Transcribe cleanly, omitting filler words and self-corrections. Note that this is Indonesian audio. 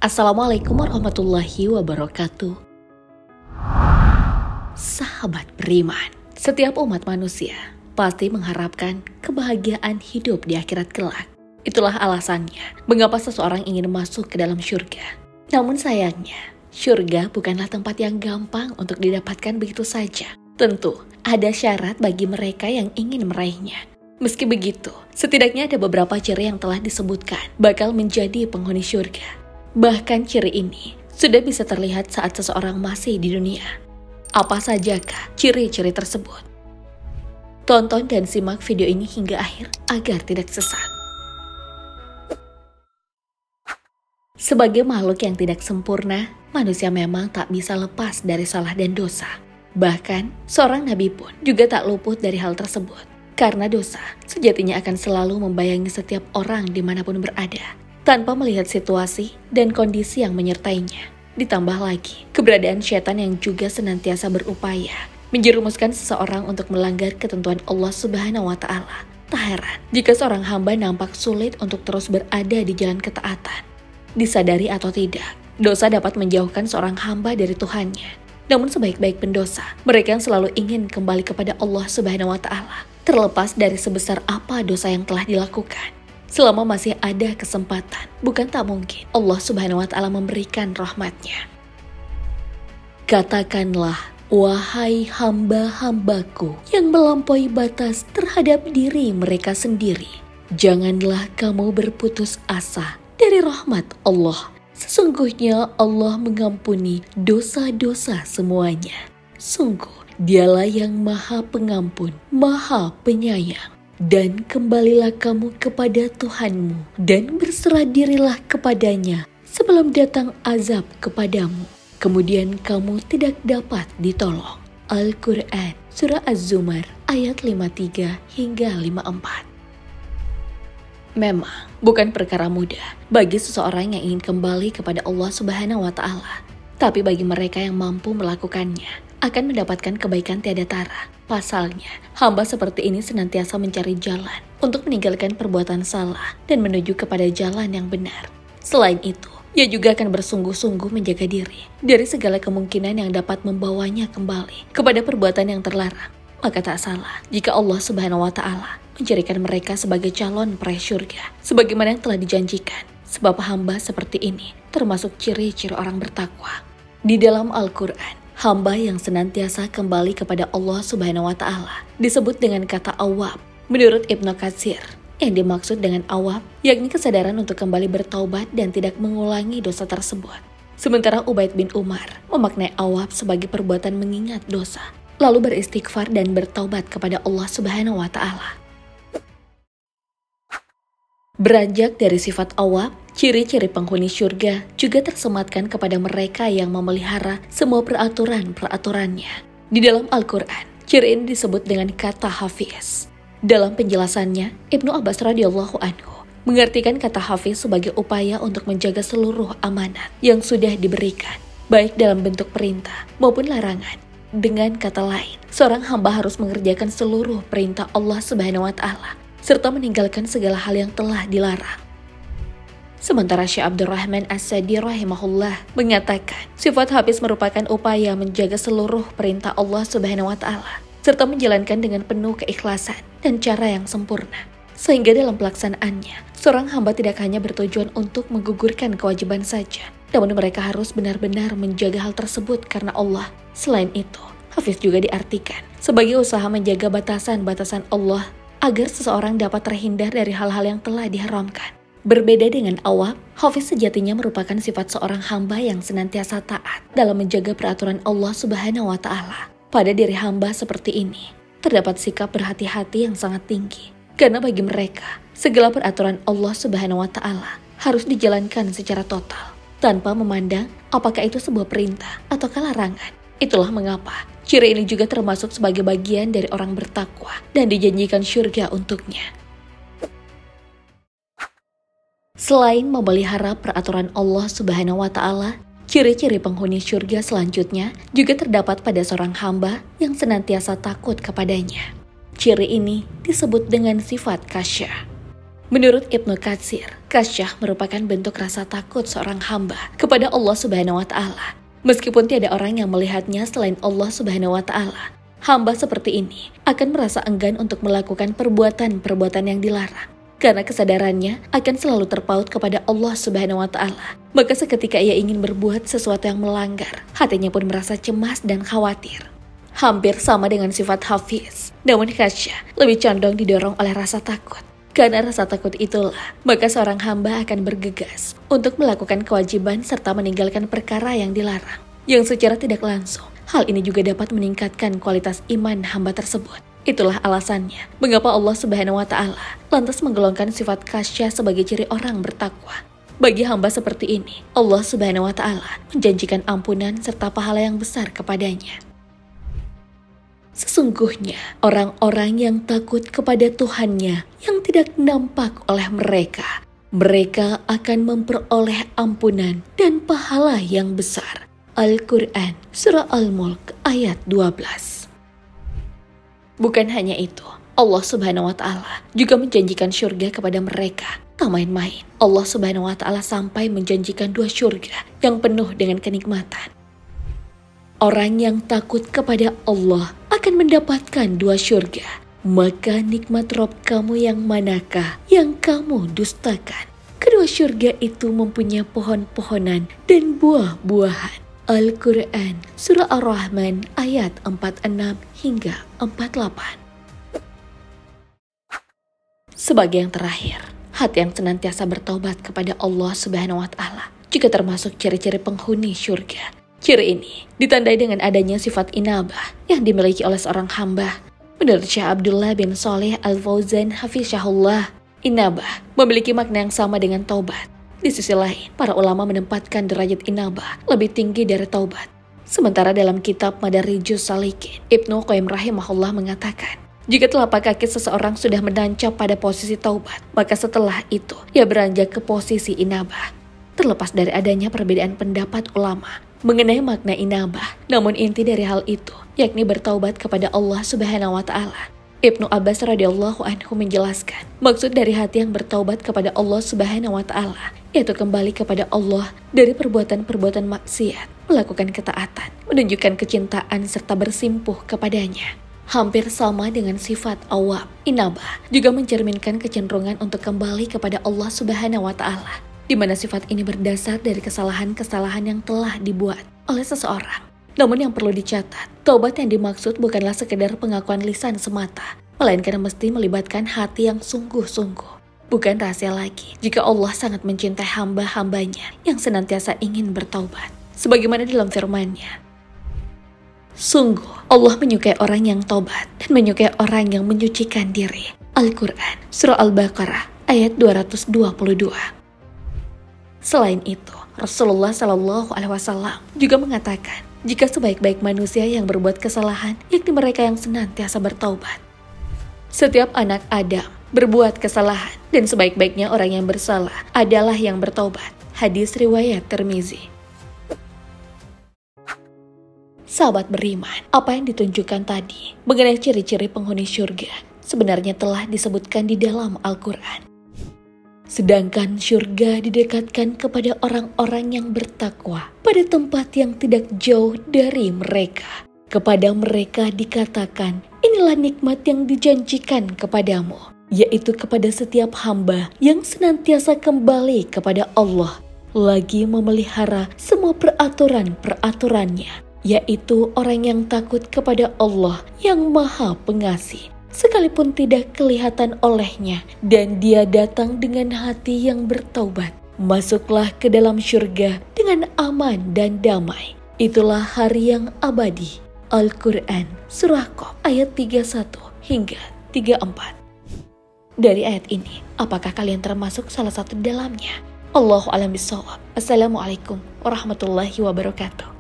Assalamualaikum warahmatullahi wabarakatuh. Sahabat beriman, setiap umat manusia pasti mengharapkan kebahagiaan hidup di akhirat kelak. Itulah alasannya mengapa seseorang ingin masuk ke dalam syurga. Namun sayangnya, syurga bukanlah tempat yang gampang untuk didapatkan begitu saja. Tentu, ada syarat bagi mereka yang ingin meraihnya. Meski begitu, setidaknya ada beberapa ciri yang telah disebutkan bakal menjadi penghuni syurga. Bahkan ciri ini sudah bisa terlihat saat seseorang masih di dunia. Apa sajakah ciri-ciri tersebut? Tonton dan simak video ini hingga akhir agar tidak sesat. Sebagai makhluk yang tidak sempurna, manusia memang tak bisa lepas dari salah dan dosa. Bahkan, seorang nabi pun juga tak luput dari hal tersebut. Karena dosa sejatinya akan selalu membayangi setiap orang dimanapun berada, tanpa melihat situasi dan kondisi yang menyertainya. Ditambah lagi, keberadaan syaitan yang juga senantiasa berupaya menjerumuskan seseorang untuk melanggar ketentuan Allah Subhanahu wa Ta'ala. Tak heran jika seorang hamba nampak sulit untuk terus berada di jalan ketaatan. Disadari atau tidak, dosa dapat menjauhkan seorang hamba dari Tuhannya. Namun sebaik-baik pendosa, mereka yang selalu ingin kembali kepada Allah Subhanahu wa Ta'ala, terlepas dari sebesar apa dosa yang telah dilakukan. Selama masih ada kesempatan, bukan tak mungkin Allah Subhanahu wa Ta'ala memberikan rahmatnya. Katakanlah, wahai hamba-hambaku yang melampaui batas terhadap diri mereka sendiri, janganlah kamu berputus asa dari rahmat Allah. Sesungguhnya Allah mengampuni dosa-dosa semuanya. Sungguh, Dialah yang Maha Pengampun, Maha Penyayang. Dan kembalilah kamu kepada Tuhanmu dan berserah dirilah kepadanya sebelum datang azab kepadamu. Kemudian kamu tidak dapat ditolong. Al-Quran Surah Az-Zumar ayat 53 hingga 54. Memang bukan perkara mudah bagi seseorang yang ingin kembali kepada Allah Subhanahu wa Ta'ala. Tapi bagi mereka yang mampu melakukannya, akan mendapatkan kebaikan tiada tara. Pasalnya, hamba seperti ini senantiasa mencari jalan untuk meninggalkan perbuatan salah dan menuju kepada jalan yang benar. Selain itu, ia juga akan bersungguh-sungguh menjaga diri dari segala kemungkinan yang dapat membawanya kembali kepada perbuatan yang terlarang. Maka tak salah jika Allah Subhanahu wa Ta'ala menjadikan mereka sebagai calon peraih syurga, sebagaimana yang telah dijanjikan. Sebab hamba seperti ini termasuk ciri-ciri orang bertakwa. Di dalam Al-Quran, hamba yang senantiasa kembali kepada Allah Subhanahu wa Ta'ala disebut dengan kata awab. Menurut Ibnu Katsir, yang dimaksud dengan awab yakni kesadaran untuk kembali bertaubat dan tidak mengulangi dosa tersebut. Sementara Ubaid bin Umar memaknai awab sebagai perbuatan mengingat dosa, lalu beristighfar dan bertaubat kepada Allah Subhanahu wa Ta'ala. Beranjak dari sifat awab, ciri-ciri penghuni syurga juga tersematkan kepada mereka yang memelihara semua peraturan-peraturannya. Di dalam Al-Quran, ciri ini disebut dengan kata hafiz. Dalam penjelasannya, Ibnu Abbas radhiyallahu anhu mengartikan kata hafiz sebagai upaya untuk menjaga seluruh amanat yang sudah diberikan, baik dalam bentuk perintah maupun larangan. Dengan kata lain, seorang hamba harus mengerjakan seluruh perintah Allah Subhanahu wa Ta'ala serta meninggalkan segala hal yang telah dilarang. Sementara Syekh Abdurrahman As-Sadi rahimahullah mengatakan, sifat hafiz merupakan upaya menjaga seluruh perintah Allah Subhanahu wa Ta'ala serta menjalankan dengan penuh keikhlasan dan cara yang sempurna. Sehingga dalam pelaksanaannya, seorang hamba tidak hanya bertujuan untuk menggugurkan kewajiban saja, namun mereka harus benar-benar menjaga hal tersebut karena Allah. Selain itu, hafiz juga diartikan sebagai usaha menjaga batasan-batasan Allah agar seseorang dapat terhindar dari hal-hal yang telah diharamkan. Berbeda dengan awab, hafiz sejatinya merupakan sifat seorang hamba yang senantiasa taat dalam menjaga peraturan Allah Subhanahu wa Ta'ala. Pada diri hamba seperti ini, terdapat sikap berhati-hati yang sangat tinggi. Karena bagi mereka, segala peraturan Allah Subhanahu wa Ta'ala harus dijalankan secara total, tanpa memandang apakah itu sebuah perintah atau larangan. Itulah mengapa ciri ini juga termasuk sebagai bagian dari orang bertakwa dan dijanjikan syurga untuknya. Selain memelihara peraturan Allah Subhanahu wa Ta'ala, ciri-ciri penghuni syurga selanjutnya juga terdapat pada seorang hamba yang senantiasa takut kepadanya. Ciri ini disebut dengan sifat khasyah. Menurut Ibnu Katsir, khasyah merupakan bentuk rasa takut seorang hamba kepada Allah Subhanahu wa Ta'ala. Meskipun tiada orang yang melihatnya selain Allah Subhanahu wa Ta'ala, hamba seperti ini akan merasa enggan untuk melakukan perbuatan-perbuatan yang dilarang. Karena kesadarannya akan selalu terpaut kepada Allah Subhanahu wa Ta'ala. Maka seketika ia ingin berbuat sesuatu yang melanggar, hatinya pun merasa cemas dan khawatir. Hampir sama dengan sifat hafiz, namun khasyah lebih condong didorong oleh rasa takut. Karena rasa takut itulah, maka seorang hamba akan bergegas untuk melakukan kewajiban serta meninggalkan perkara yang dilarang. Yang secara tidak langsung, hal ini juga dapat meningkatkan kualitas iman hamba tersebut. Itulah alasannya, mengapa Allah Subhanahu wa Ta'ala lantas menggolongkan sifat khasyah sebagai ciri orang bertakwa. Bagi hamba seperti ini, Allah Subhanahu wa Ta'ala menjanjikan ampunan serta pahala yang besar kepadanya. Sesungguhnya, orang-orang yang takut kepada Tuhannya yang tidak nampak oleh mereka, mereka akan memperoleh ampunan dan pahala yang besar. Al-Quran, Surah Al-Mulk, ayat 12. Bukan hanya itu, Allah Subhanahu wa Ta'ala juga menjanjikan syurga kepada mereka. Tak main-main, Allah Subhanahu wa Ta'ala sampai menjanjikan 2 syurga yang penuh dengan kenikmatan. Orang yang takut kepada Allah akan mendapatkan 2 syurga. Maka nikmat Rob kamu yang manakah yang kamu dustakan? Kedua syurga itu mempunyai pohon-pohonan dan buah-buahan. Al-Quran, Surah Ar-Rahman, ayat 46 hingga 48. Sebagai yang terakhir, hati yang senantiasa bertaubat kepada Allah Subhanahu wa Ta'ala juga termasuk ciri-ciri penghuni syurga. Ciri ini ditandai dengan adanya sifat inabah yang dimiliki oleh seorang hamba. Menurut Syekh Abdullah bin Shalih Al-Fauzan hafizahullah, inabah memiliki makna yang sama dengan taubat. Di sisi lain, para ulama menempatkan derajat inabah lebih tinggi dari taubat. Sementara dalam kitab Madarijus Salikin, Ibnu Qayyim rahimahullah mengatakan, jika telapak kaki seseorang sudah menancap pada posisi taubat, maka setelah itu ia beranjak ke posisi inabah. Terlepas dari adanya perbedaan pendapat ulama mengenai makna inabah, namun inti dari hal itu yakni bertaubat kepada Allah Subhanahu wa Ta'ala. Ibnu Abbas radhiyallahu anhu menjelaskan, maksud dari hati yang bertaubat kepada Allah Subhanahu wa Ta'ala yaitu kembali kepada Allah dari perbuatan-perbuatan maksiat, melakukan ketaatan, menunjukkan kecintaan serta bersimpuh kepadanya. Hampir sama dengan sifat awab, inabah juga mencerminkan kecenderungan untuk kembali kepada Allah Subhanahu wa Ta'ala, di mana sifat ini berdasar dari kesalahan-kesalahan yang telah dibuat oleh seseorang. Namun yang perlu dicatat, taubat yang dimaksud bukanlah sekedar pengakuan lisan semata, melainkan mesti melibatkan hati yang sungguh-sungguh. Bukan rahasia lagi jika Allah sangat mencintai hamba-hambanya yang senantiasa ingin bertaubat. Sebagaimana dalam firman-Nya, sungguh Allah menyukai orang yang taubat dan menyukai orang yang menyucikan diri. Al-Quran, Surah Al-Baqarah, ayat 222. Selain itu, Rasulullah SAW juga mengatakan, jika sebaik-baik manusia yang berbuat kesalahan, yakni mereka yang senantiasa bertaubat. Setiap anak Adam berbuat kesalahan, dan sebaik-baiknya orang yang bersalah adalah yang bertaubat. Hadis riwayat Tirmizi. Sahabat beriman, apa yang ditunjukkan tadi mengenai ciri-ciri penghuni syurga sebenarnya telah disebutkan di dalam Al-Quran. Sedangkan syurga didekatkan kepada orang-orang yang bertakwa pada tempat yang tidak jauh dari mereka. Kepada mereka dikatakan, inilah nikmat yang dijanjikan kepadamu, yaitu kepada setiap hamba yang senantiasa kembali kepada Allah, lagi memelihara semua peraturan-peraturannya, yaitu orang yang takut kepada Allah yang Maha Pengasih, sekalipun tidak kelihatan olehnya, dan dia datang dengan hati yang bertaubat. Masuklah ke dalam syurga dengan aman dan damai. Itulah hari yang abadi. Al-Quran, Surah Qaf, ayat 31 hingga 34. Dari ayat ini, apakah kalian termasuk salah satu di dalamnya? Allahu a'lam bishawab. Assalamualaikum warahmatullahi wabarakatuh.